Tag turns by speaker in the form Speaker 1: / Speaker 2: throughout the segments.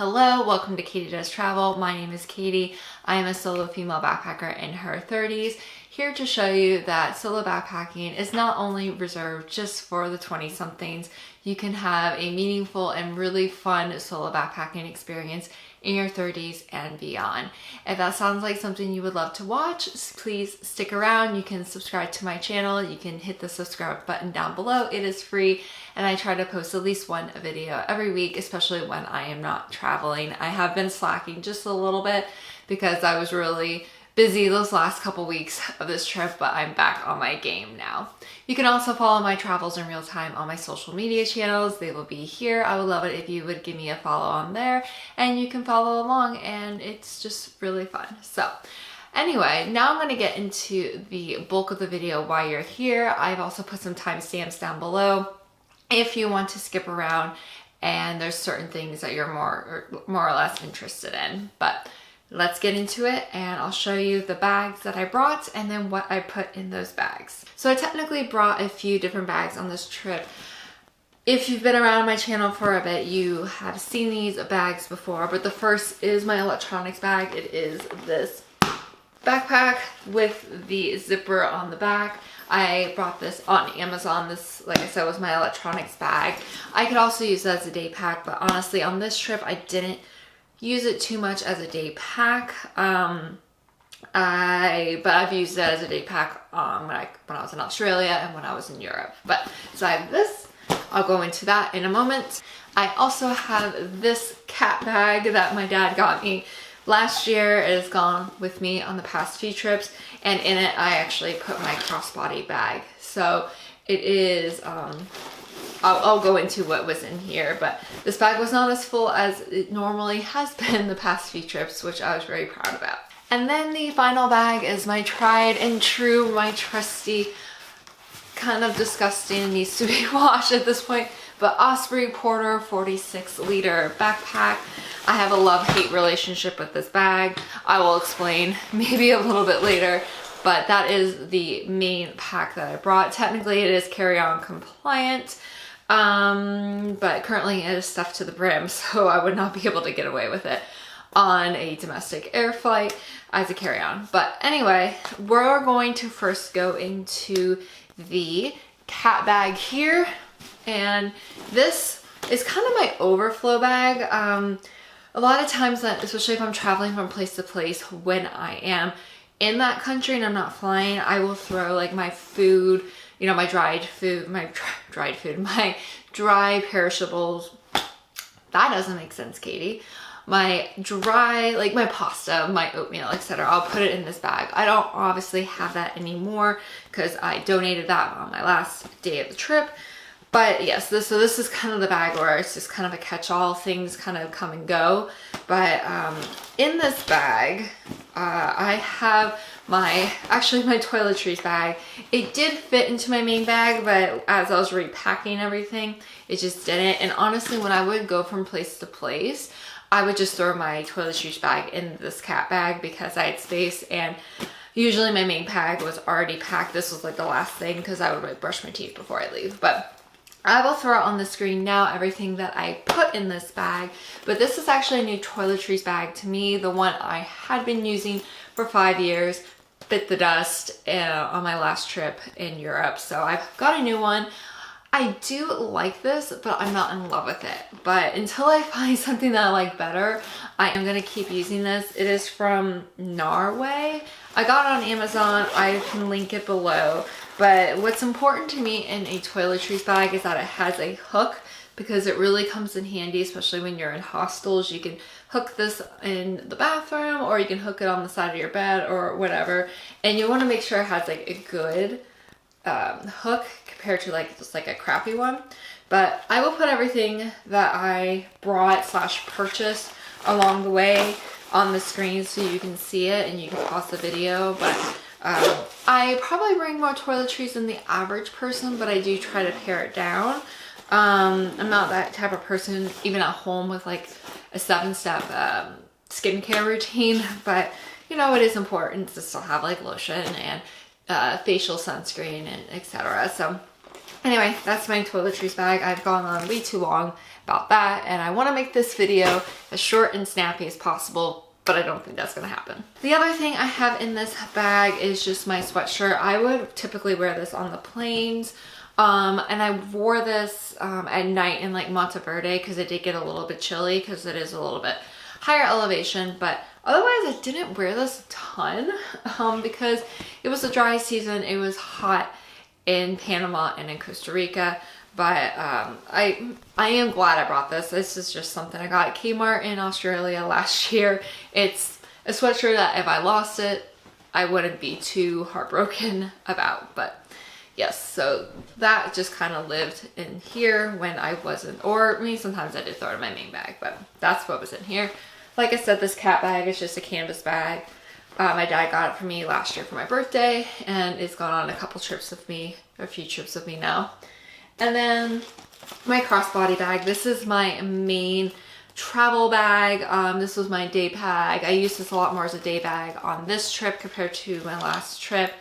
Speaker 1: Hello, welcome to Katie Does Travel. My name is Katie. I am a solo female backpacker in her 30s, here to show you that solo backpacking is not only reserved just for the 20-somethings. You can have a meaningful and really fun solo backpacking experience in your 30s and beyond. If that sounds like something you would love to watch, please stick around. You can subscribe to my channel. You can hit the subscribe button down below. It is free, and I try to post at least one video every week, especially when I am not traveling. I have been slacking just a little bit because I was really busy those last couple weeks of this trip, but I'm back on my game now. You can also follow my travels in real time on my social media channels. They will be here. I would love it if you would give me a follow on there, and you can follow along, and it's just really fun. So anyway, now I'm going to get into the bulk of the video while you're here. I've also put some timestamps down below if you want to skip around and there's certain things that you're more or less interested in. But let's get into it, and I'll show you the bags that I brought and then what I put in those bags. So I technically brought a few different bags on this trip. If you've been around my channel for a bit, you have seen these bags before, but the first is my electronics bag. It is this backpack with the zipper on the back. I brought this on Amazon. This, like I said, was my electronics bag. I could also use it as a day pack, but honestly on this trip I didn't use it too much as a day pack. But I've used it as a day pack when I was in Australia and when I was in Europe. But so I have this. I'll go into that in a moment. I also have this cat bag that my dad got me last year. It has gone with me on the past few trips, and in it I actually put my crossbody bag. So it is I'll go into what was in here, but this bag was not as full as it normally has been the past few trips, which I was very proud about. And then the final bag is my tried and true, my trusty, kind of disgusting, needs to be washed at this point, but Osprey Porter 46-liter backpack. I have a love-hate relationship with this bag. I will explain maybe a little bit later, but that is the main pack that I brought. Technically it is carry-on compliant, but currently it is stuffed to the brim, so I would not be able to get away with it on a domestic air flight as a carry-on. But anyway, we're going to first go into the cat bag here, and this is kind of my overflow bag. A lot of times, especially if I'm traveling from place to place, when I am in that country and I'm not flying, I will throw like my food, you know, my dried food, my dry perishables. That doesn't make sense, Katie. My dry, like my pasta, my oatmeal, etc. I'll put it in this bag. I don't obviously have that anymore because I donated that on my last day of the trip. But yes, this is kind of the bag where it's just kind of a catch-all. Things kind of come and go. But in this bag, I have my toiletries bag. It did fit into my main bag, but as I was repacking everything, it just didn't. And honestly, when I would go from place to place, I would just throw my toiletries bag in this cat bag because I had space, and usually my main bag was already packed. This was like the last thing because I would like brush my teeth before I leave. But I will throw on the screen now everything that I put in this bag, but this is actually a new toiletries bag to me. The one I had been using for 5 years bit the dust on my last trip in Europe, so I've got a new one. I do like this, but I'm not in love with it. But until I find something that I like better, I am going to keep using this. It is from Norway. I got it on Amazon. I can link it below. But what's important to me in a toiletries bag is that it has a hook, because it really comes in handy, especially when you're in hostels. You can hook this in the bathroom, or you can hook it on the side of your bed or whatever. And you want to make sure it has like a good hook compared to like just like a crappy one. But I will put everything that I brought / purchased along the way on the screen so you can see it and you can pause the video. But I probably bring more toiletries than the average person, but I do try to pare it down. I'm not that type of person even at home with like a 7-step skincare routine, but you know, it is important to still have like lotion and facial sunscreen and etc. So Anyway, that's my toiletries bag. I've gone on way too long about that, and I want to make this video as short and snappy as possible, but I don't think that's going to happen. The other thing I have in this bag is just my sweatshirt. I would typically wear this on the planes, and I wore this at night in like Monteverde because it did get a little bit chilly because it is a little bit higher elevation, but otherwise I didn't wear this a ton because it was a dry season. It was hot in Panama and in Costa Rica, but I am glad I brought this. This is just something I got at Kmart in Australia last year. It's a sweatshirt that if I lost it, I wouldn't be too heartbroken about, but yes, so that just kind of lived in here when I wasn't, or I mean, sometimes I did throw it in my main bag, but that's what was in here. Like I said, this cat bag is just a canvas bag. My dad got it for me last year for my birthday, and it's gone on a couple trips with me, a few trips with me now. And then my crossbody bag. This is my main travel bag. This was my day bag. I used this a lot more as a day bag on this trip compared to my last trip.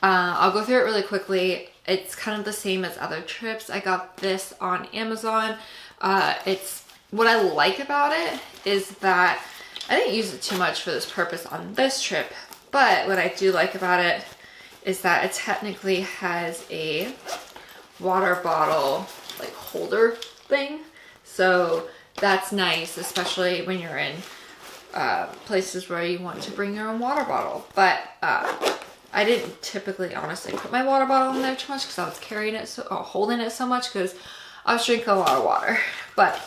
Speaker 1: I'll go through it really quickly. It's kind of the same as other trips. I got this on Amazon. What I like about it is that I didn't use it too much for this purpose on this trip, but what I do like about it is that it technically has a water bottle like holder thing. So that's nice, especially when you're in places where you want to bring your own water bottle. But I didn't typically honestly put my water bottle in there too much because I was carrying it holding it so much because I was drinking a lot of water. But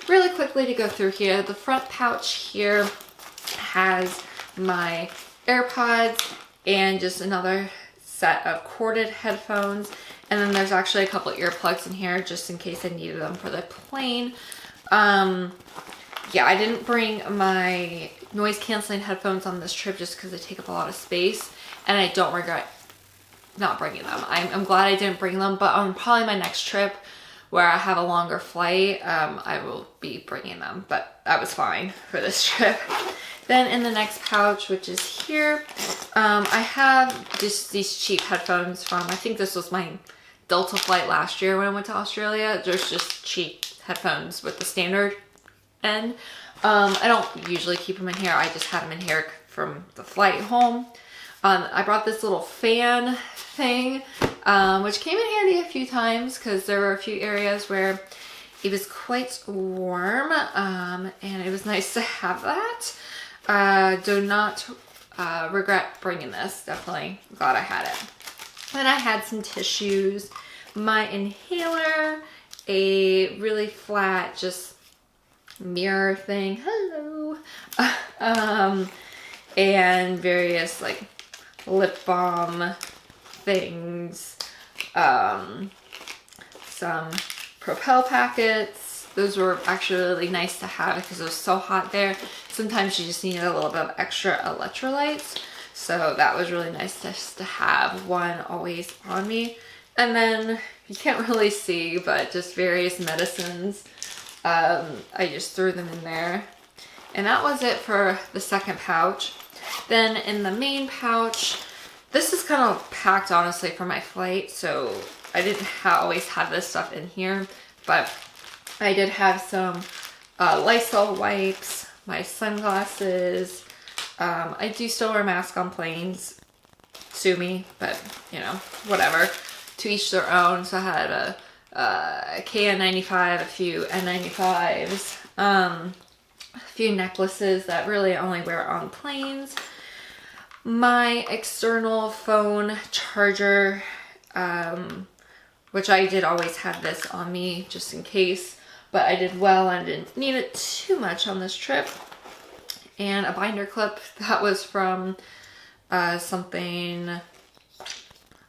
Speaker 1: really quickly to go through here, the front pouch here has my AirPods and just another set of corded headphones. And then there's actually a couple earplugs in here just in case I needed them for the plane. Yeah, I didn't bring my noise canceling headphones on this trip just because they take up a lot of space, and I don't regret not bringing them. I'm glad I didn't bring them, but on probably my next trip where I have a longer flight, I will be bringing them, but that was fine for this trip. Then in the next pouch, which is here, I have just these cheap headphones from, I think this was my Delta flight last year when I went to Australia. There's just cheap headphones with the standard end. I don't usually keep them in here. I just had them in here from the flight home. I brought this little fan thing, which came in handy a few times because there were a few areas where it was quite warm, and it was nice to have that. Do not regret bringing this. Definitely glad I had it. Then I had some tissues, my inhaler, a really flat just mirror thing, hello, and various like lip balm things, some Propel packets. Those were actually really nice to have because it was so hot there. Sometimes you just needed a little bit of extra electrolytes. So that was really nice just to have one always on me. And then you can't really see, but just various medicines. I just threw them in there. And that was it for the second pouch. Then in the main pouch, this is kind of packed honestly for my flight. So I didn't always have this stuff in here, but I did have some Lysol wipes, my sunglasses. I do still wear a mask on planes. Sue me, but you know, whatever. To each their own. So I had a KN95, a few N95s, a few necklaces that really I only wear on planes. My external phone charger, which I did always have this on me just in case, but I did well and didn't need it too much on this trip. And a binder clip that was from something, I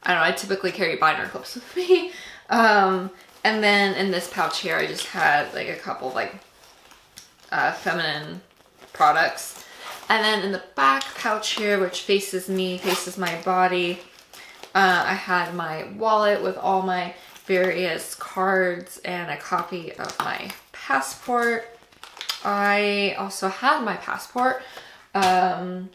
Speaker 1: don't know, I typically carry binder clips with me. And then in this pouch here, I just had like a couple of like feminine products. And then in the back pouch here, which faces me, faces my body, I had my wallet with all my various cards and a copy of my passport. I also had my passport and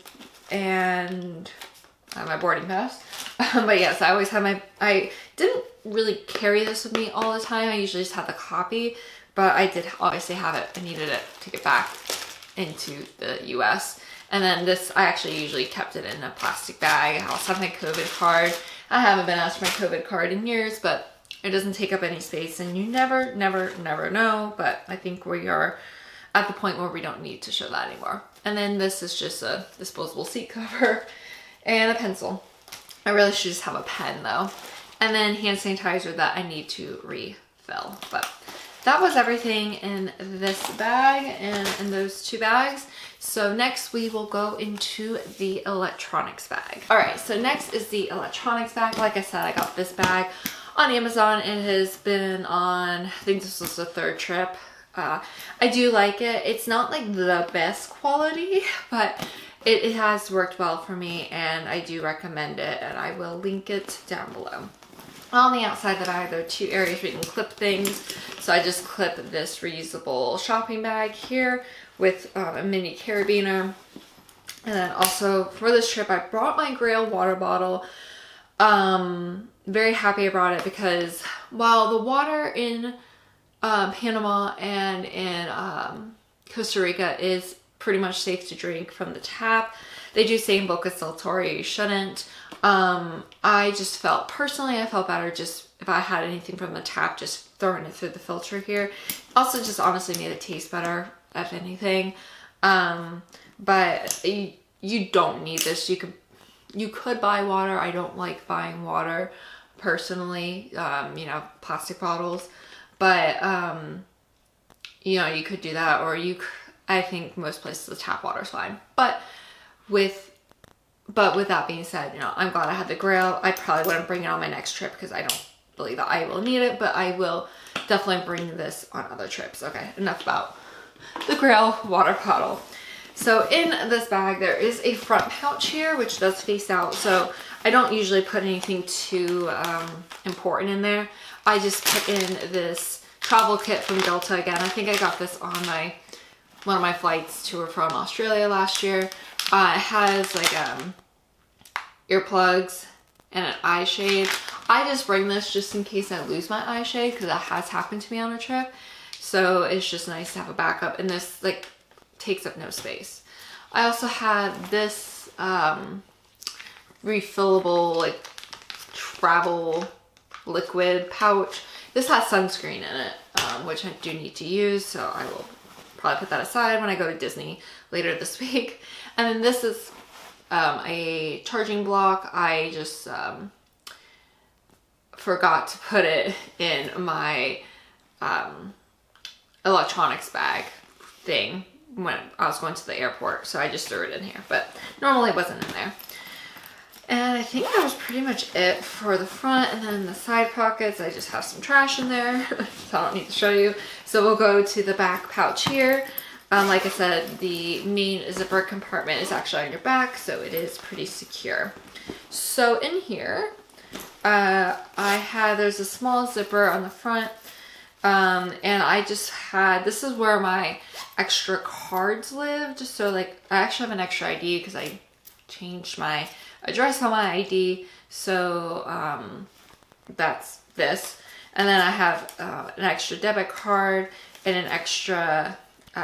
Speaker 1: my boarding pass. But yes, I always had I didn't really carry this with me all the time. I usually just have the copy, but I did obviously have it. I needed it to get back into the US. And then this, I actually usually kept it in a plastic bag. I also have my COVID card. I haven't been asked for my COVID card in years, but it doesn't take up any space, and you never know. But I think we are at the point where we don't need to show that anymore. And then this is just a disposable seat cover and a pencil. I really should just have a pen though. And then hand sanitizer that I need to refill. But that was everything in this bag and in those 2 bags. So next we will go into the electronics bag. All right, so next is the electronics bag. Like I said, I got this bag on Amazon. It has been on, I think this was the 3rd trip. I do like it. It's not like the best quality, but it has worked well for me, and I do recommend it, and I will link it down below. On the outside of the bag, there are 2 areas where you can clip things. So I just clip this reusable shopping bag here with a mini carabiner. And then also for this trip, I brought my Grail water bottle. Very happy I brought it because while the water in Panama and in Costa Rica is pretty much safe to drink from the tap, they do say in Bocas del Toro you shouldn't. I just felt, personally, I felt better just if I had anything from the tap, just throwing it through the filter here. Also just honestly made it taste better, if anything. But you don't need this. You could buy water. I don't like buying water personally, you know, plastic bottles. But, you know, you could do that, or I think most places the tap water is fine. But with that being said, you know, I'm glad I had the Grail. I probably wouldn't bring it on my next trip because I don't believe that I will need it, but I will definitely bring this on other trips. Okay, enough about the Grail water bottle. So in this bag, there is a front pouch here, which does face out. So I don't usually put anything too important in there. I just put in this travel kit from Delta again. I think I got this on one of my flights to or from Australia last year. It has like earplugs and an eye shade. I just bring this just in case I lose my eye shade because that has happened to me on a trip. So it's just nice to have a backup, and this like takes up no space. I also had this refillable like travel liquid pouch. This has sunscreen in it, which I do need to use, so I will probably put that aside when I go to Disney later this week. And then this is a charging block. I just forgot to put it in my electronics bag thing when I was going to the airport, so I just threw it in here, but normally it wasn't in there. And I think that was pretty much it for the front. And then the side pockets, I just have some trash in there, so I don't need to show you. So we'll go to the back pouch here. Like I said, the main zipper compartment is actually on your back, so it is pretty secure. So in here, there's a small zipper on the front, and I just had, this is where my extra cards lived. So like, I actually have an extra ID because I changed my address on my ID, so that's this. And then I have an extra debit card and an extra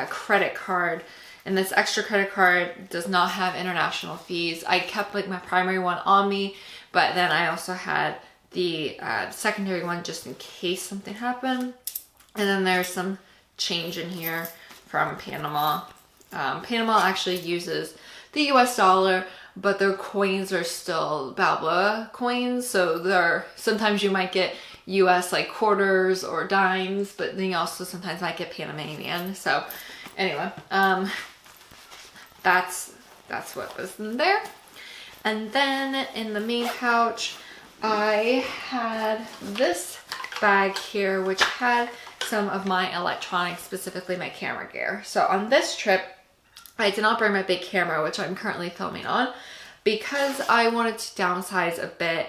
Speaker 1: credit card, and this extra credit card does not have international fees. I kept like my primary one on me, but then I also had the secondary one just in case something happened. And then there's some change in here from Panama. Panama actually uses the US dollar, but their coins are still Balboa coins, so sometimes you might get US like quarters or dimes, but then you also sometimes might get Panamanian. So anyway, that's what was in there. And then in the main pouch, I had this bag here, which had some of my electronics, specifically my camera gear. So on this trip, I did not bring my big camera, which I'm currently filming on, because I wanted to downsize a bit.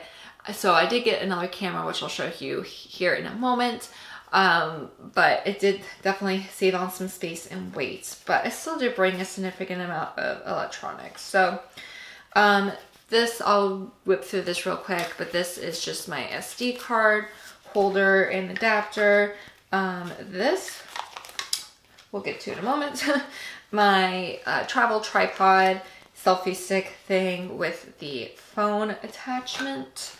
Speaker 1: So I did get another camera, which I'll show you here in a moment. But it did definitely save on some space and weight, but I still did bring a significant amount of electronics. So this this, I'll whip through this real quick, but this is just my SD card holder and adapter. This, we'll get to in a moment. My travel tripod, selfie stick thing with the phone attachment.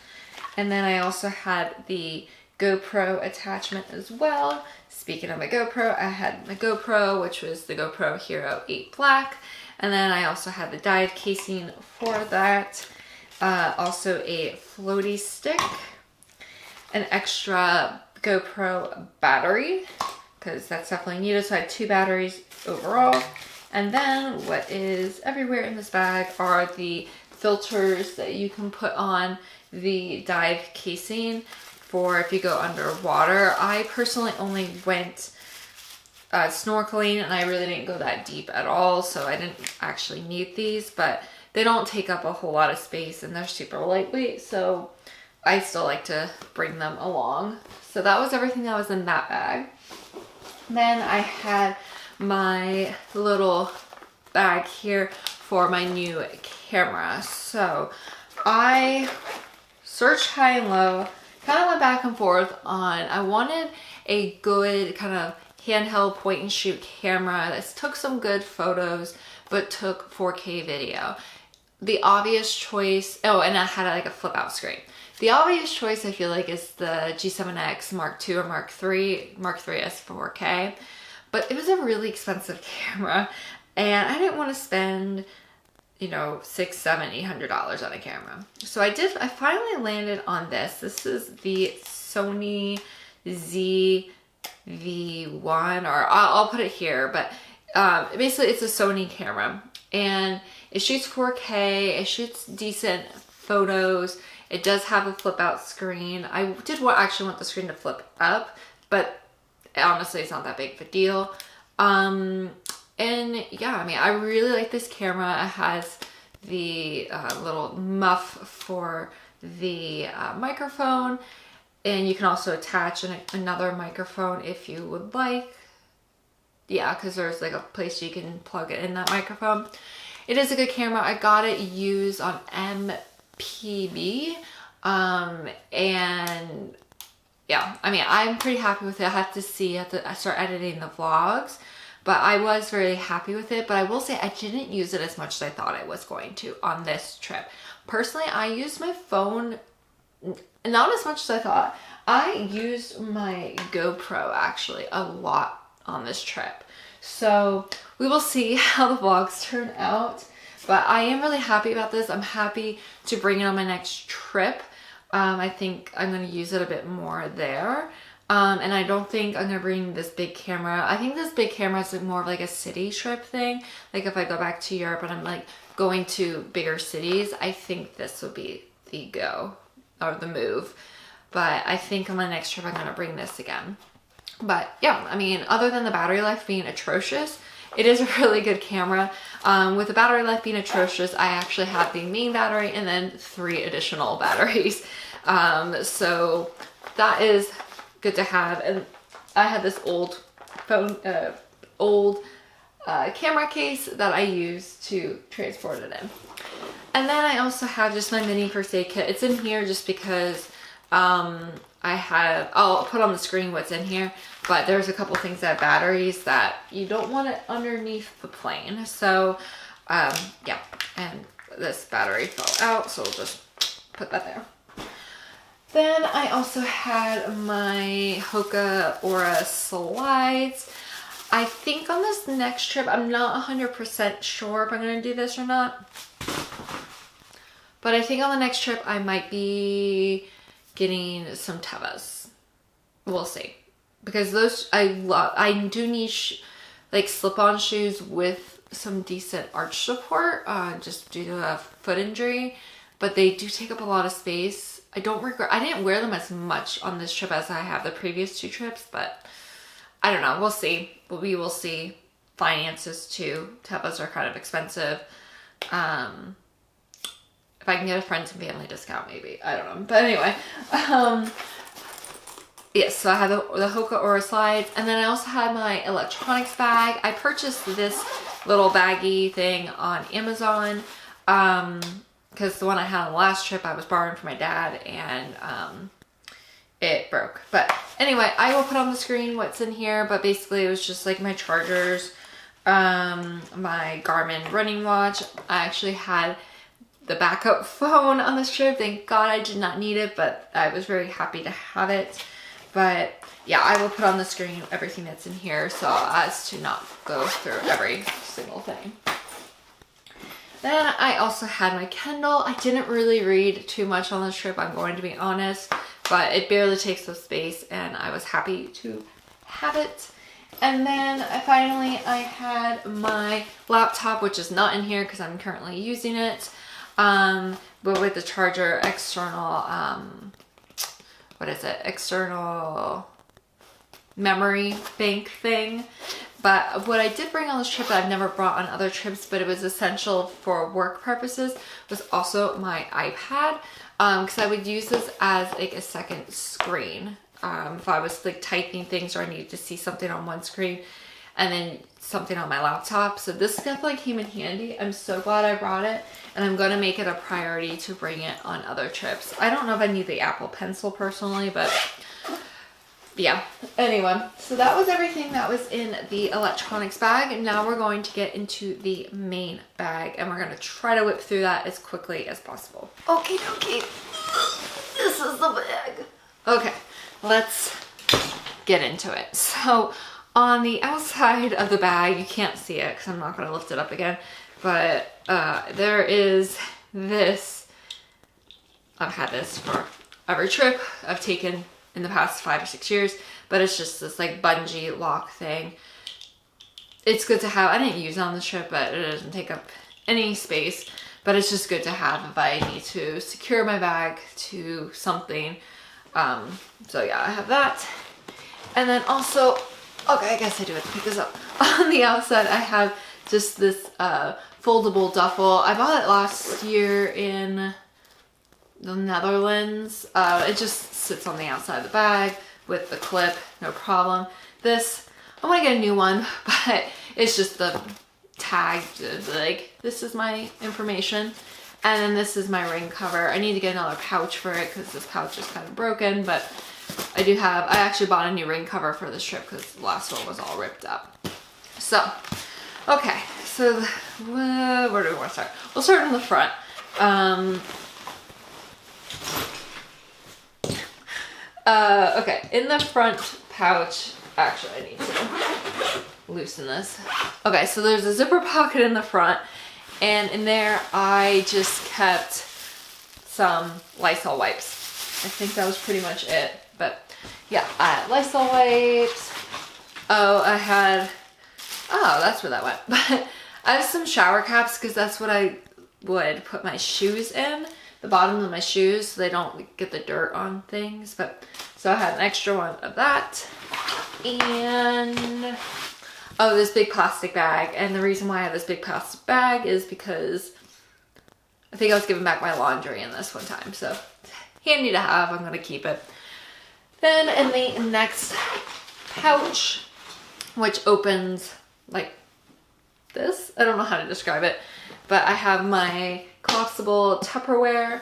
Speaker 1: And then I also had the GoPro attachment as well. Speaking of my GoPro, I had my GoPro, which was the GoPro Hero 8 Black. And then I also had the dyed casing for that. Also a floaty stick, an extra GoPro battery, because that's definitely needed. So I had 2 batteries overall. And then what is everywhere in this bag are the filters that you can put on the dive casing for if you go underwater. I personally only went snorkeling, and I really didn't go that deep at all, so I didn't actually need these, but they don't take up a whole lot of space and they're super lightweight, so I still like to bring them along. So that was everything that was in that bag. Then I had my little bag here for my new camera. So I searched high and low, kind of went back and forth on, I wanted a good kind of handheld point and shoot camera that took some good photos but took 4K video. The obvious choice, oh, and I had like a flip out screen. The obvious choice I feel like is the G7X Mark II or Mark III. Mark III is 4K, but it was a really expensive camera and I didn't want to spend, you know, $600, $700, $800 on a camera. So I finally landed on this. This is the Sony ZV-1, or I'll put it here, but basically it's a Sony camera and it shoots 4K, it shoots decent photos. It does have a flip out screen. I did actually want the screen to flip up, but honestly it's not that big of a deal. And yeah, I mean, I really like this camera. It has the little muff for the microphone, and you can also attach another microphone if you would like. Yeah, because there's like a place you can plug it in, that microphone. It is a good camera. I got it used on MPB, and yeah, I mean, I'm pretty happy with it. I have to see, I start editing the vlogs, but I was very happy with it. But I will say I didn't use it as much as I thought I was going to on this trip. Personally, I used my phone not as much as I thought. I used my GoPro actually a lot on this trip. So we will see how the vlogs turn out. But I am really happy about this. I'm happy to bring it on my next trip. I think I'm going to use it a bit more there. And I don't think I'm going to bring this big camera. I think this big camera is more of like a city trip thing. Like if I go back to Europe and I'm like going to bigger cities, I think this would be the go or the move. But I think on my next trip, I'm going to bring this again. But yeah, I mean, other than the battery life being atrocious, it is a really good camera. With the battery life being atrocious, I actually have the main battery and then 3 additional batteries. So that is good to have. And I had this old phone, camera case that I use to transport it in. And then I also have just my mini first aid kit. It's in here just because I'll put on the screen what's in here, but there's a couple things that have batteries that you don't want it underneath the plane. So yeah, and this battery fell out, so we'll just put that there. Then I also had my Hoka Aura slides. I think on this next trip, I'm not 100% sure if I'm going to do this or not. But I think on the next trip, I might be getting some Tevas. We'll see. Because those, I do need like slip-on shoes with some decent arch support, just due to a foot injury. But they do take up a lot of space. I didn't wear them as much on this trip as I have the previous 2 trips, but I don't know. We'll see. We will see. Finances too. Tevas are kind of expensive. If I can get a friends and family discount, maybe. I don't know. But anyway. Yes, so I have the Hoka Aura slides. And then I also had my electronics bag. I purchased this little baggy thing on Amazon. because the one I had on the last trip I was borrowing from my dad, and it broke. But anyway, I will put on the screen what's in here, but basically it was just like my chargers, my Garmin running watch. I actually had the backup phone on this trip. Thank God I did not need it, but I was very happy to have it. But yeah, I will put on the screen everything that's in here so as to not go through every single thing. Then I also had my Kindle. I didn't really read too much on this trip, I'm going to be honest, but it barely takes up space and I was happy to have it. And then I had my laptop, which is not in here because I'm currently using it, but with the charger, external, external memory bank thing. But what I did bring on this trip that I've never brought on other trips, but it was essential for work purposes, was also my iPad, because I would use this as like a second screen. If I was like typing things or I needed to see something on one screen and then something on my laptop. So this definitely came in handy. I'm so glad I brought it, and I'm gonna make it a priority to bring it on other trips. I don't know if I need the Apple Pencil personally, but yeah. Anyway, so that was everything that was in the electronics bag. And now we're going to get into the main bag, and we're gonna try to whip through that as quickly as possible. Okay, this is the bag. Okay, let's get into it. So on the outside of the bag, you can't see it because I'm not going to lift it up again, but there is this. I've had this for every trip I've taken in the past 5 or 6 years, but it's just this like bungee lock thing. It's good to have. I didn't use it on this trip, but it doesn't take up any space, but it's just good to have if I need to secure my bag to something. So yeah, I have that. And then also, okay, I guess I do have to pick this up. On the outside, I have just this foldable duffel. I bought it last year in the Netherlands. It just sits on the outside of the bag with the clip, no problem. This, I want to get a new one, but it's just the tag, like, this is my information. And then this is my ring cover. I need to get another pouch for it because this pouch is kind of broken, but I actually bought a new ring cover for this trip because the last one was all ripped up. So, okay, so where do we want to start? We'll start in the front. Okay, in the front pouch, actually I need to loosen this. Okay, so there's a zipper pocket in the front, and in there I just kept some Lysol wipes. I think that was pretty much it, but yeah, I had Lysol wipes. Oh, that's where that went. But I have some shower caps because that's what I would put my shoes in, the bottom of my shoes, so they don't get the dirt on things. But so I had an extra one of that, and oh, this big plastic bag. And the reason why I have this big plastic bag is because I think I was giving back my laundry in this one time, so handy to have. I'm gonna keep it. Then in the next pouch, which opens like this, I don't know how to describe it, but I have my collapsible Tupperware.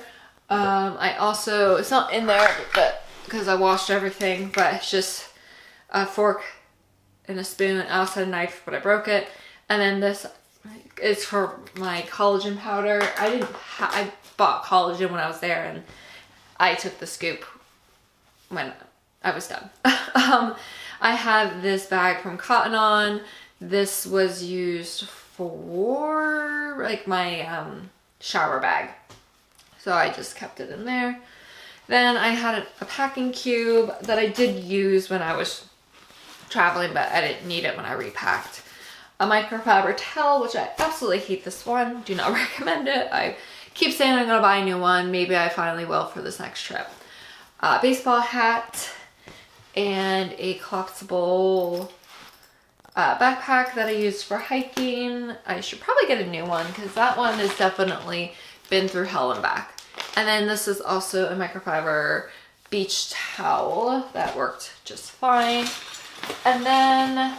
Speaker 1: I also, it's not in there, but because I washed everything, but it's just a fork and a spoon, and I also had a knife, but I broke it. And then this is for my collagen powder. I bought collagen when I was there, and I took the scoop when I was done. I have this bag from Cotton On. This was used for like my shower bag, so I just kept it in there. Then I had a packing cube that I did use when I was traveling, but I didn't need it when I repacked. A microfiber towel, which I absolutely hate this one. Do not recommend it. I keep saying I'm gonna buy a new one. Maybe I finally will for this next trip. Baseball hat and a collapsible backpack that I use for hiking. I should probably get a new one because that one has definitely been through hell and back. And then this is also a microfiber beach towel that worked just fine. And then, I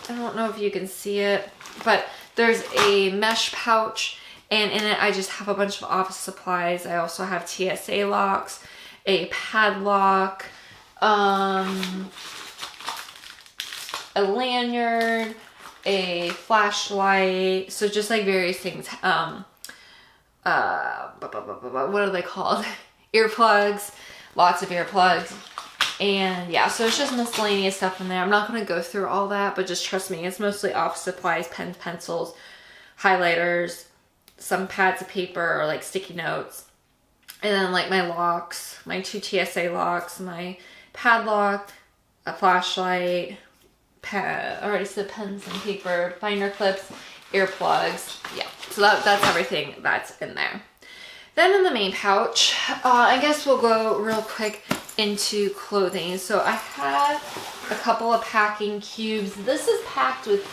Speaker 1: don't know if you can see it, but there's a mesh pouch, And in it, I just have a bunch of office supplies. I also have TSA locks, a padlock, a lanyard, a flashlight. So just like various things. What are they called? Earplugs, lots of earplugs. And yeah, so it's just miscellaneous stuff in there. I'm not going to go through all that, but just trust me, it's mostly office supplies, pens, pencils, highlighters, some pads of paper or like sticky notes. And then like my locks, my 2 TSA locks, my padlock, a flashlight, I already said pens and paper, binder clips, earplugs. Yeah, so that's everything that's in there. Then in the main pouch, I guess we'll go real quick into clothing. So I had a couple of packing cubes. This is packed with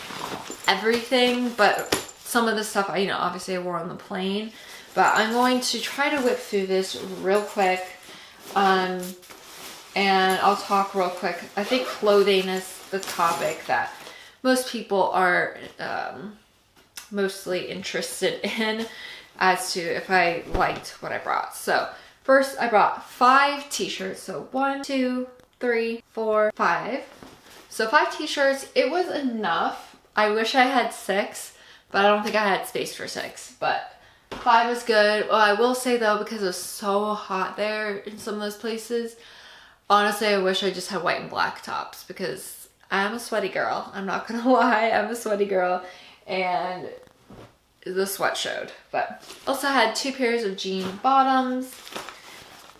Speaker 1: everything, but some of the stuff I, obviously I wore on the plane. But I'm going to try to whip through this real quick. And I'll talk real quick. I think clothing is the topic that most people are mostly interested in as to if I liked what I brought. So first I brought 5 t-shirts. So 1, 2, 3, 4, 5. So 5 t-shirts. It was enough. I wish I had 6, but I don't think I had space for 6. But 5 was good. Well, I will say though, because it was so hot there in some of those places, honestly, I wish I just had white and black tops because I'm a sweaty girl. I'm not gonna lie, I'm a sweaty girl, and the sweat showed. But also had 2 pairs of jean bottoms.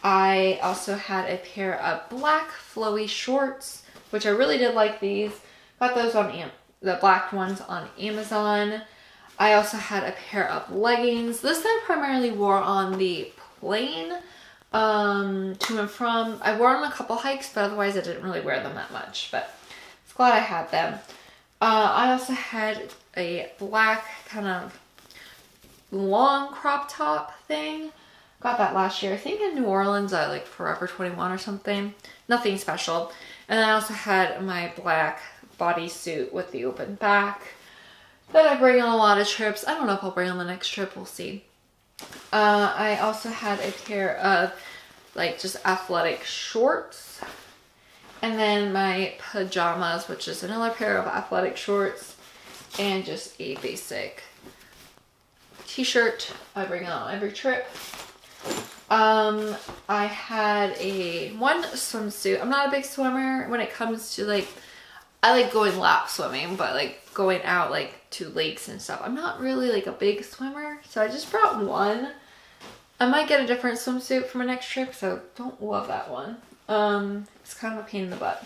Speaker 1: I also had a pair of black flowy shorts, which I really did like these. Got those on the black ones on Amazon. I also had a pair of leggings. This I primarily wore on the plane to and from. I wore them on a couple hikes, but otherwise I didn't really wear them that much. But I was glad I had them. I also had a black kind of long crop top thing. Got that last year, I think in New Orleans at like Forever 21 or something. Nothing special. And then I also had my black bodysuit with the open back that I bring on a lot of trips. I don't know if I'll bring on the next trip, we'll see. I also had a pair of like just athletic shorts. And then my pajamas, which is another pair of athletic shorts. And just a basic t-shirt I bring on every trip. I had one swimsuit. I'm not a big swimmer when it comes to like, I like going lap swimming, but like going out like to lakes and stuff, I'm not really like a big swimmer. So I just brought one. I might get a different swimsuit for my next trip, so don't love that one. It's kind of a pain in the butt.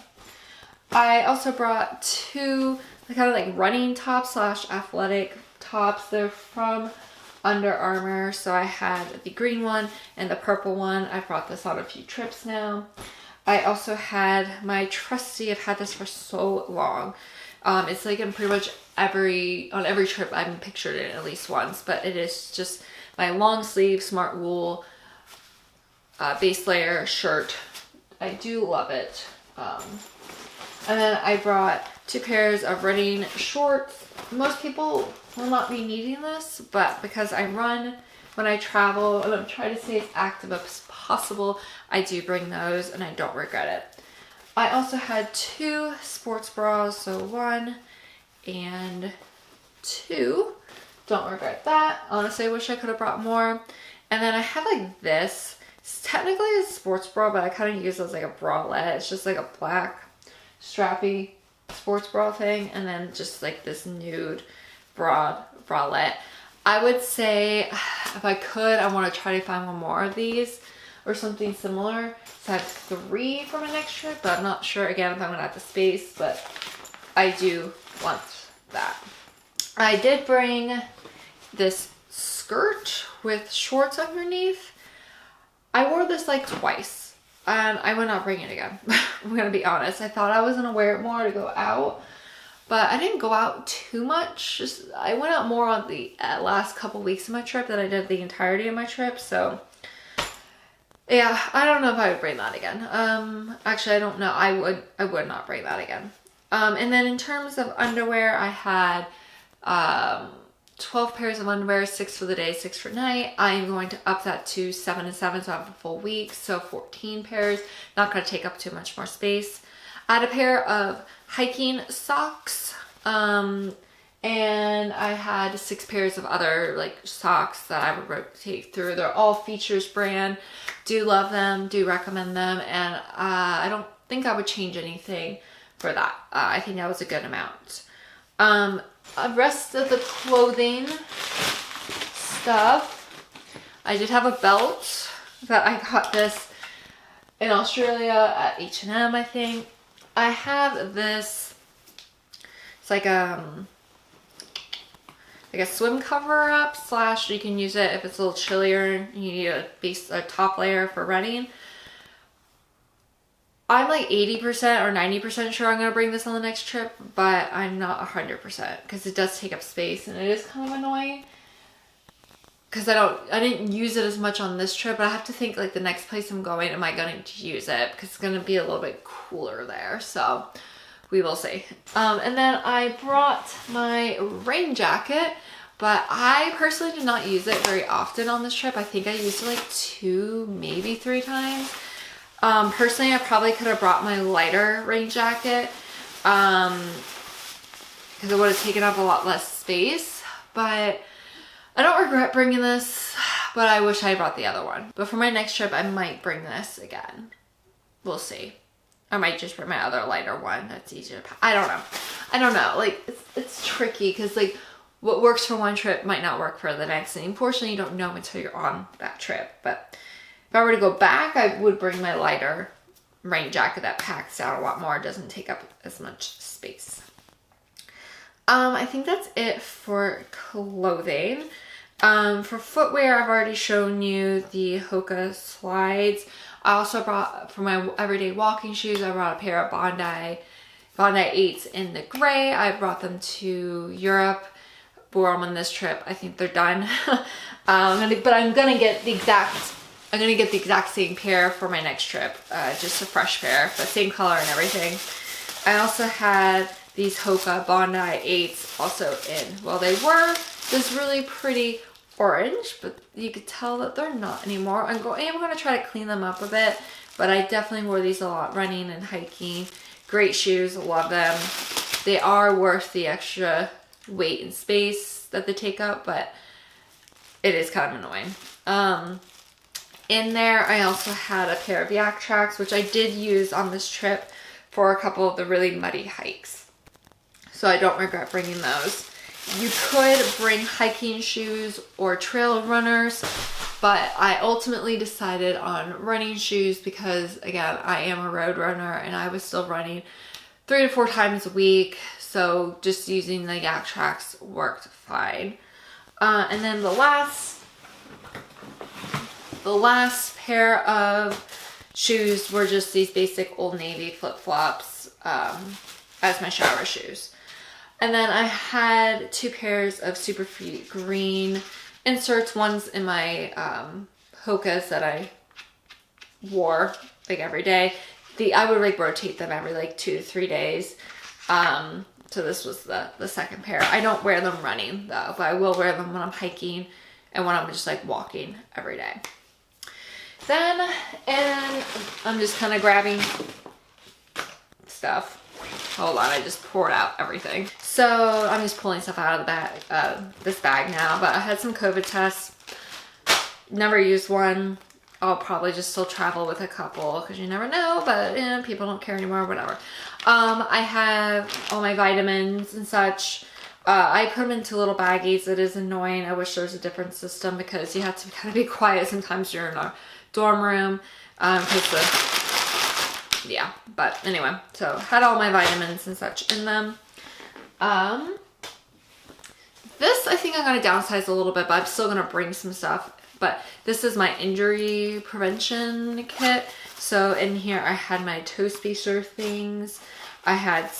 Speaker 1: I also brought 2 kind of like running tops / athletic tops. They're from Under Armour. So I had the green one and the purple one. I brought this on a few trips now. I also had my trusty, I've had this for so long. It's like in pretty much on every trip I've pictured it at least once, but it is just my long sleeve smart wool base layer shirt. I do love it. And then I brought 2 pairs of running shorts. Most people will not be needing this, but because I run when I travel and I'm trying to stay as active as possible, I do bring those and I don't regret it. I also had 2 sports bras, so 1 and 2. Don't regret that. Honestly, I wish I could have brought more. And then I have like this. It's technically a sports bra, but I kind of use it as like a bralette. It's just like a black strappy sports bra thing, and then just like this nude bralette. I would say if I could, I want to try to find one more of these or something similar. So I have 3 for my next trip, but I'm not sure again if I'm gonna have the space, but I do want that. I did bring this skirt with shorts underneath. I wore this like twice and I would not bring it again. I'm gonna be honest. I thought I was gonna wear it more to go out, but I didn't go out too much. I went out more on the last couple weeks of my trip than I did the entirety of my trip. So yeah, I don't know if I would bring that again. Actually, I don't know. I would not bring that again. And then in terms of underwear, I had 12 pairs of underwear, 6 for the day, 6 for night. I am going to up that to 7 and 7, so I have a full week, so 14 pairs. Not going to take up too much more space. I had a pair of hiking socks, and I had 6 pairs of other like socks that I would rotate through. They're all Features brand. Do love them, do recommend them, and I don't think I would change anything for that. I think that was a good amount. The rest of the clothing stuff, I did have a belt that I got this in Australia at H&M, I think. I have this, it's like a swim cover up / you can use it if it's a little chillier and you need a top layer for running. I'm like 80% or 90% sure I'm going to bring this on the next trip, but I'm not 100% because it does take up space and it is kind of annoying because I didn't use it as much on this trip, but I have to think like the next place I'm going, am I going to use it because it's going to be a little bit cooler there, so we will see. And then I brought my rain jacket, but I personally did not use it very often on this trip. I think I used it like 2, maybe 3 times. Personally, I probably could have brought my lighter rain jacket because it would have taken up a lot less space, but I don't regret bringing this, but I wish I brought the other one. But for my next trip, I might bring this again. We'll see. I might just bring my other lighter one that's easier to pack. I don't know. Like, it's tricky because like what works for one trip might not work for the next, and unfortunately you don't know until you're on that trip. But if I were to go back, I would bring my lighter rain jacket that packs out a lot more. It doesn't take up as much space. I think that's it for clothing. For footwear, I've already shown you the Hoka slides. I also brought, for my everyday walking shoes, I brought a pair of Bondi 8s in the gray. I brought them to Europe. Wore them on this trip. I think they're done. But I'm gonna get the exact same pair for my next trip. Just a fresh pair, the same color and everything. I also had these Hoka Bondi 8s also in. Well, they were this really pretty orange, but you could tell that they're not anymore. I'm going to try to clean them up a bit, but I definitely wore these a lot running and hiking. Great shoes, love them. They are worth the extra weight and space that they take up, but it is kind of annoying. In there, I also had a pair of Yak tracks, which I did use on this trip for a couple of the really muddy hikes. So I don't regret bringing those. You could bring hiking shoes or trail runners, but I ultimately decided on running shoes because, again, I am a road runner and I was still running 3 to 4 times a week. So just using the Yak tracks worked fine. And then the last pair of shoes were just these basic Old Navy flip-flops as my shower shoes. And then I had 2 pairs of Superfeet green inserts. One's in my Hokas that I wore like every day. I would like rotate them every like 2 to 3 days. So this was the second pair. I don't wear them running though, but I will wear them when I'm hiking and when I'm just like walking every day. Then, and I'm just kind of grabbing stuff. Hold on, I just poured out everything. So I'm just pulling stuff out of the bag, this bag now, but I had some COVID tests. Never used one. I'll probably just still travel with a couple because you never know, but people don't care anymore, whatever. I have all my vitamins and such. I put them into little baggies. It is annoying. I wish there was a different system because you have to kind of be quiet sometimes you're in a dorm room. Yeah, but anyway, so had all my vitamins and such in them. This I think I'm going to downsize a little bit, but I'm still going to bring some stuff. But this is my injury prevention kit. So in here I had my toe spacer things. I had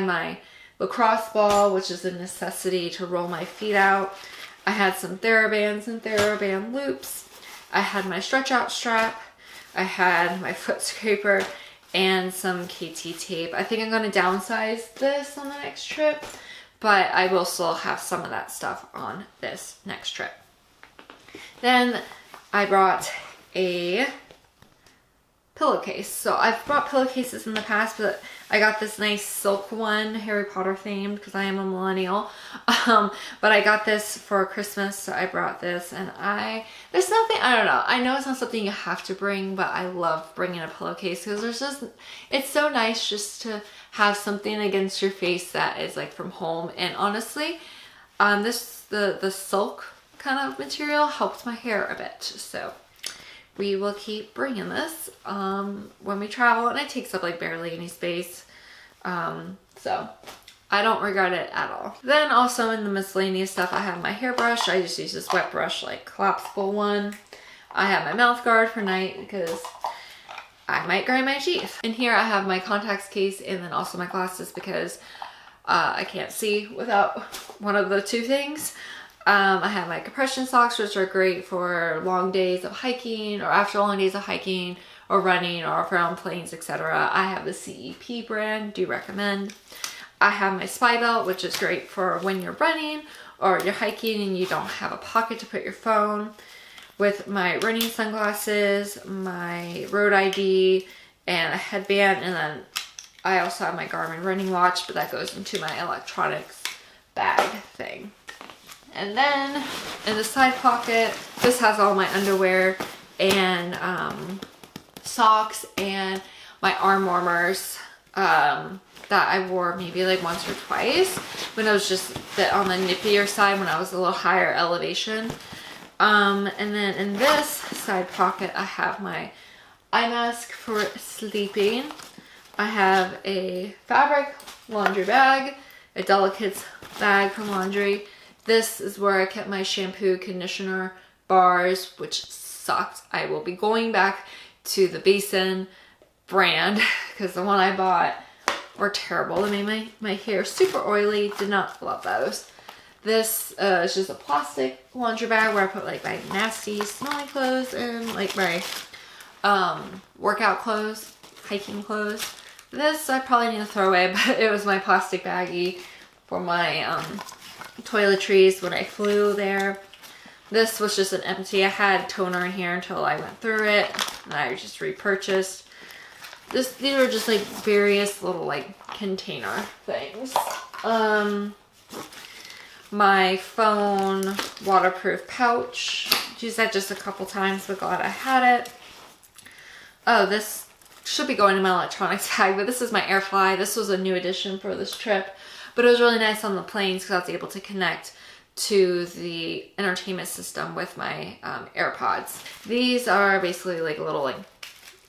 Speaker 1: my lacrosse ball, which is a necessity to roll my feet out. I had some TheraBands and TheraBand loops. I had my stretch out strap. I had my foot scraper and some KT tape. I think I'm going to downsize this on the next trip, but I will still have some of that stuff on this next trip. Then I brought a pillowcase. So I've brought pillowcases in the past, but I got this nice silk one, Harry Potter themed, because I am a millennial. But I got this for Christmas, so I brought this, and there's nothing, I don't know, I know it's not something you have to bring, but I love bringing a pillowcase because it's so nice just to have something against your face that is like from home. And honestly, the silk kind of material helps my hair a bit, so we will keep bringing this when we travel, and it takes up like barely any space, so I don't regret it at all. Then also in the miscellaneous stuff, I have my hairbrush. I just use this wet brush, like collapsible one. I have my mouth guard for night because I might grind my teeth. In here I have my contacts case and then also my glasses because I can't see without one of the two things. I have my compression socks, which are great for long days of hiking or after long days of hiking or running or if we're on planes, etc. I have the CEP brand, do recommend. I have my spy belt, which is great for when you're running or you're hiking and you don't have a pocket to put your phone. With my running sunglasses, my road ID, and a headband, and then I also have my Garmin running watch, but that goes into my electronics bag thing. And then in the side pocket, this has all my underwear and socks and my arm warmers that I wore maybe like once or twice when I was just on the nippier side when I was a little higher elevation. And then in this side pocket, I have my eye mask for sleeping. I have a fabric laundry bag, a Delicates bag for laundry. This is where I kept my shampoo, conditioner, bars, which sucked. I will be going back to the Basin brand because the one I bought were terrible. They made my hair super oily. Did not love those. This is just a plastic laundry bag where I put like my nasty smelly clothes and like my workout clothes, hiking clothes. This I probably need to throw away, but it was my plastic baggie for my toiletries when I flew there. This was just an empty. I had toner in here until I went through it and I just repurchased. These are just like various little like container things. My phone waterproof pouch. Used that just a couple times, but glad I had it. Oh, this should be going in my electronics bag, but this is my AirFly. This was a new addition for this trip, but it was really nice on the planes because I was able to connect to the entertainment system with my AirPods. These are basically like little like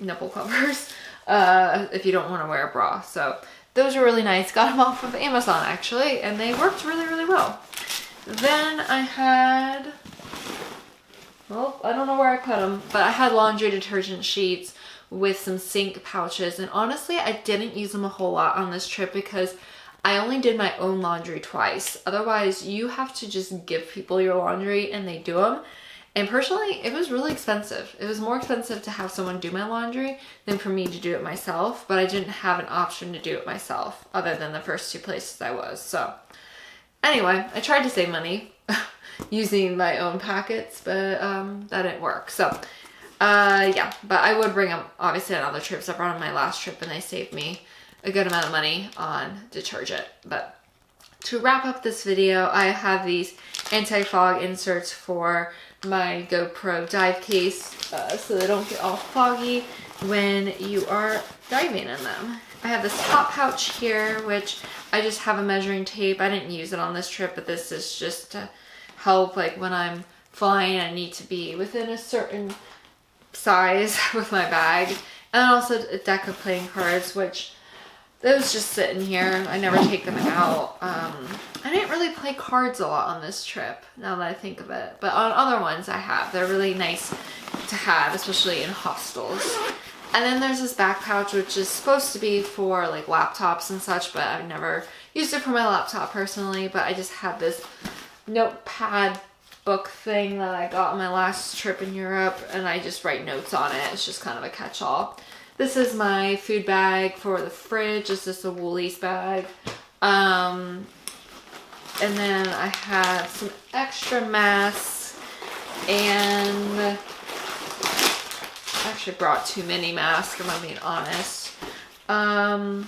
Speaker 1: nipple covers if you don't want to wear a bra. So those are really nice. Got them off of Amazon actually, and they worked really, really well. Then I had, well, I don't know where I put them, but I had laundry detergent sheets with some sink pouches, and honestly I didn't use them a whole lot on this trip because I only did my own laundry twice. Otherwise you have to just give people your laundry and they do them. And personally, it was really expensive. It was more expensive to have someone do my laundry than for me to do it myself, but I didn't have an option to do it myself other than the first two places I was. So anyway, I tried to save money using my own packets, but that didn't work. So yeah, but I would bring them obviously on other trips. I brought them on my last trip and they saved me a good amount of money on detergent. But to wrap up this video, I have these anti-fog inserts for my GoPro dive case so they don't get all foggy when you are diving in them. I have this top pouch here, which I just have a measuring tape. I didn't use it on this trip, but this is just to help like when I'm flying, I need to be within a certain size with my bag. And also a deck of playing cards, which those just sit in here. I never take them out. I didn't really play cards a lot on this trip, now that I think of it. But on other ones I have. They're really nice to have, especially in hostels. And then there's this back pouch, which is supposed to be for like laptops and such, but I've never used it for my laptop personally. But I just had this notepad book thing that I got on my last trip in Europe, and I just write notes on it. It's just kind of a catch-all. This is my food bag for the fridge. It's just a Woolies bag. And then I have some extra masks, and I actually brought too many masks, if I'm being honest. And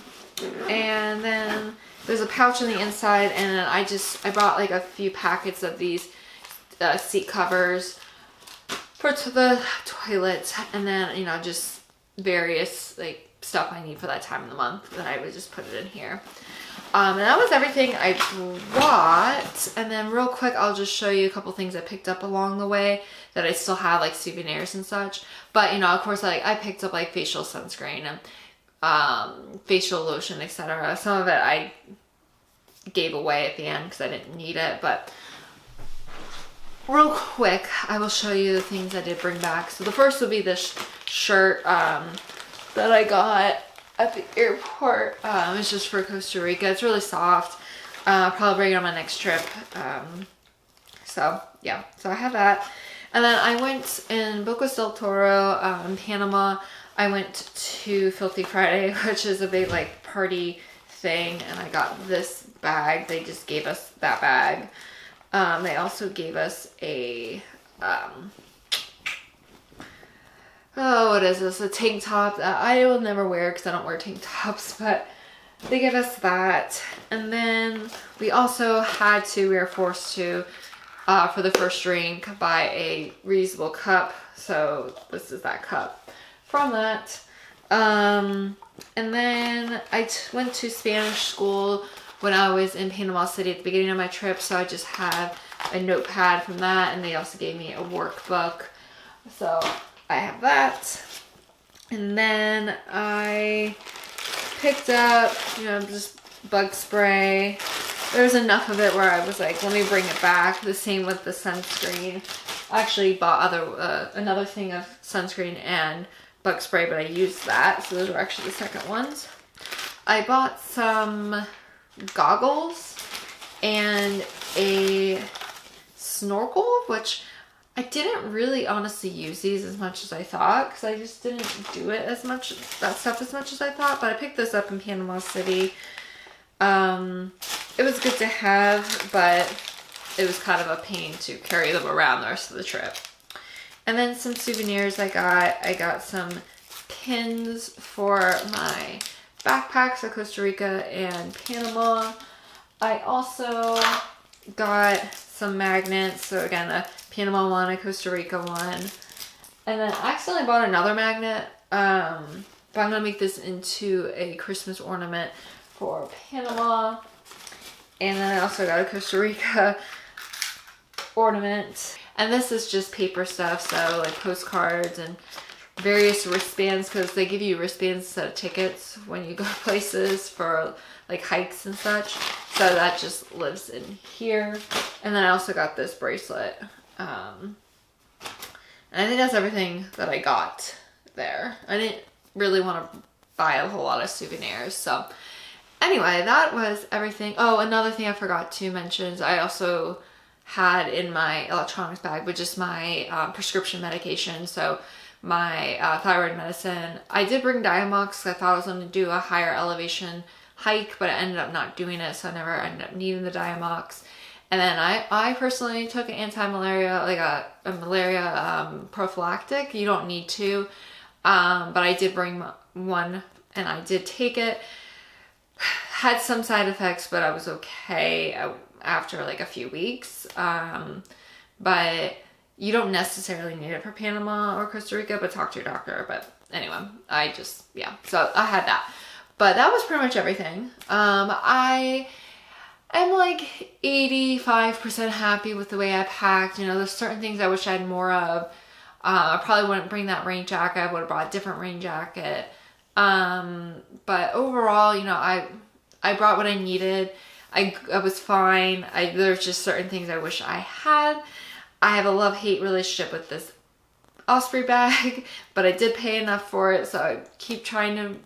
Speaker 1: then there's a pouch on the inside, and then I brought like a few packets of these seat covers for the toilet, and then, you know, just various like stuff I need for that time of the month, that I would just put it in here. And that was everything I brought. And then real quick, I'll just show you a couple things I picked up along the way that I still have, like souvenirs and such. But, you know, of course, like I picked up like facial sunscreen and facial lotion, etc. Some of it I gave away at the end because I didn't need it. But real quick, I will show you the things I did bring back. So the first will be this shirt that I got at the airport. It's just for Costa Rica. It's really soft. I'll probably bring it on my next trip. So yeah, so I have that. And then I went in Bocas del Toro, in Panama. I went to Filthy Friday, which is a big like party thing, and I got this bag. They just gave us that bag. They also gave us a oh, what is this? A tank top that I will never wear because I don't wear tank tops, but they gave us that. And then we also we were forced to, for the first drink, buy a reusable cup. So this is that cup from that. And then I went to Spanish school when I was in Panama City at the beginning of my trip. So I just have a notepad from that, and they also gave me a workbook. So I have that. And then I picked up, you know, just bug spray. There was enough of it where I was like, let me bring it back. The same with the sunscreen. I actually bought another thing of sunscreen and bug spray, but I used that. So those were actually the second ones. I bought some goggles and a snorkel, which I didn't really honestly use these as much as I thought, because I just didn't do it as much, that stuff as much as I thought. But I picked this up in Panama City. It was good to have, but it was kind of a pain to carry them around the rest of the trip. And then some souvenirs I got some pins for my backpacks of Costa Rica and Panama. I also got some magnets. So again, a Panama one, a Costa Rica one. And then I accidentally bought another magnet. But I'm going to make this into a Christmas ornament for Panama. And then I also got a Costa Rica ornament. And this is just paper stuff. So like postcards and various wristbands, because they give you wristbands instead of tickets when you go places for like hikes and such. So that just lives in here. And then I also got this bracelet. And I think that's everything that I got there. I didn't really want to buy a whole lot of souvenirs. So anyway, that was everything. Oh, another thing I forgot to mention is I also had in my electronics bag, which is my prescription medication. So my thyroid medicine. I did bring Diamox. I thought I was going to do a higher elevation hike, but I ended up not doing it. So I never ended up needing the Diamox. And then I personally took an anti-malaria, like a malaria prophylactic. You don't need to, but I did bring one and I did take it. Had some side effects, but I was okay after like a few weeks. But you don't necessarily need it for Panama or Costa Rica, but talk to your doctor. But anyway, yeah, so I had that. But that was pretty much everything. I am like 85% happy with the way I packed. You know, there's certain things I wish I had more of. I probably wouldn't bring that rain jacket. I would have brought a different rain jacket. But overall, you know, I brought what I needed. I was fine. There's just certain things I wish I had. I have a love-hate relationship with this Osprey bag, but I did pay enough for it, so I keep trying to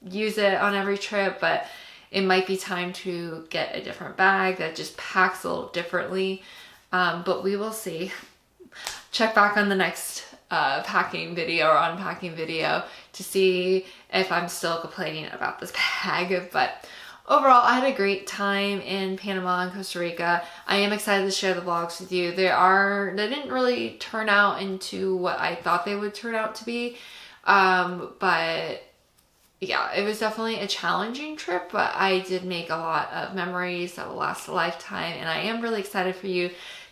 Speaker 1: use it on every trip, but it might be time to get a different bag that just packs a little differently, but we will see. Check back on the next packing video or unpacking video to see if I'm still complaining about this bag. But overall, I had a great time in Panama and Costa Rica. I am excited to share the vlogs with you. They didn't really turn out into what I thought they would turn out to be. But yeah, it was definitely a challenging trip, but I did make a lot of memories that will last a lifetime. And I am really excited for you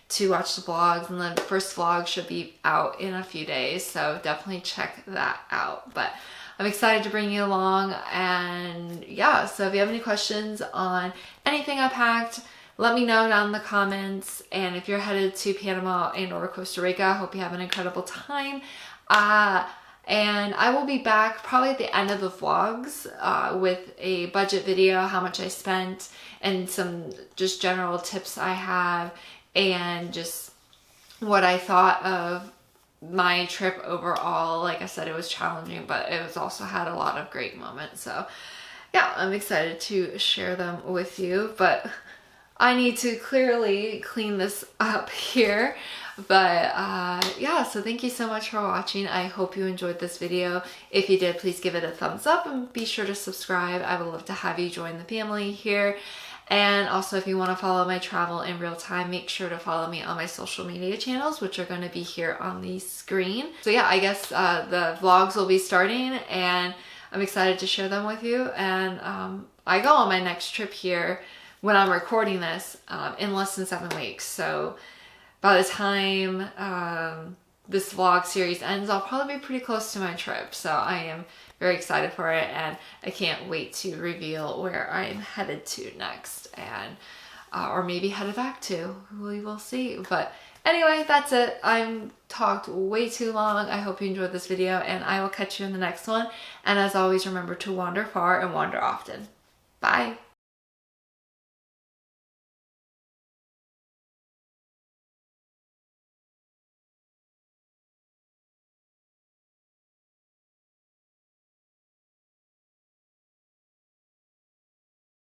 Speaker 1: to watch the vlogs, and the first vlog should be out in a few days, so definitely check that out. But I'm excited to bring you along, and yeah, so if you have any questions on anything I packed, let me know down in the comments. And if you're headed to Panama and or Costa Rica, I hope you have an incredible time. And I will be back probably at the end of the vlogs with a budget video, how much I spent, and some just general tips I have, and just what I thought of my trip overall. Like I said, it was challenging, but it was also had a lot of great moments. So yeah, I'm excited to share them with you, but I need to clearly clean this up here. But yeah, so thank you so much for watching. I hope you enjoyed this video. If you did, please give it a thumbs up and be sure to subscribe. I would love to have you join the family here. And also, if you want to follow my travel in real time, make sure to follow me on my social media channels, which are going to be here on the screen. So yeah, I guess the vlogs will be starting, and I'm excited to share them with you. And I go on my next trip here when I'm recording this in less than 7 weeks. So by the time this vlog series ends, I'll probably be pretty close to my trip. So I am very excited for it, and I can't wait to reveal where I'm headed to next, and or maybe headed back to. We will see. But anyway, that's it. I'm talked way too long. I hope you enjoyed this video, and I will catch you in the next one. And as always, remember to wander far and wander often. Bye.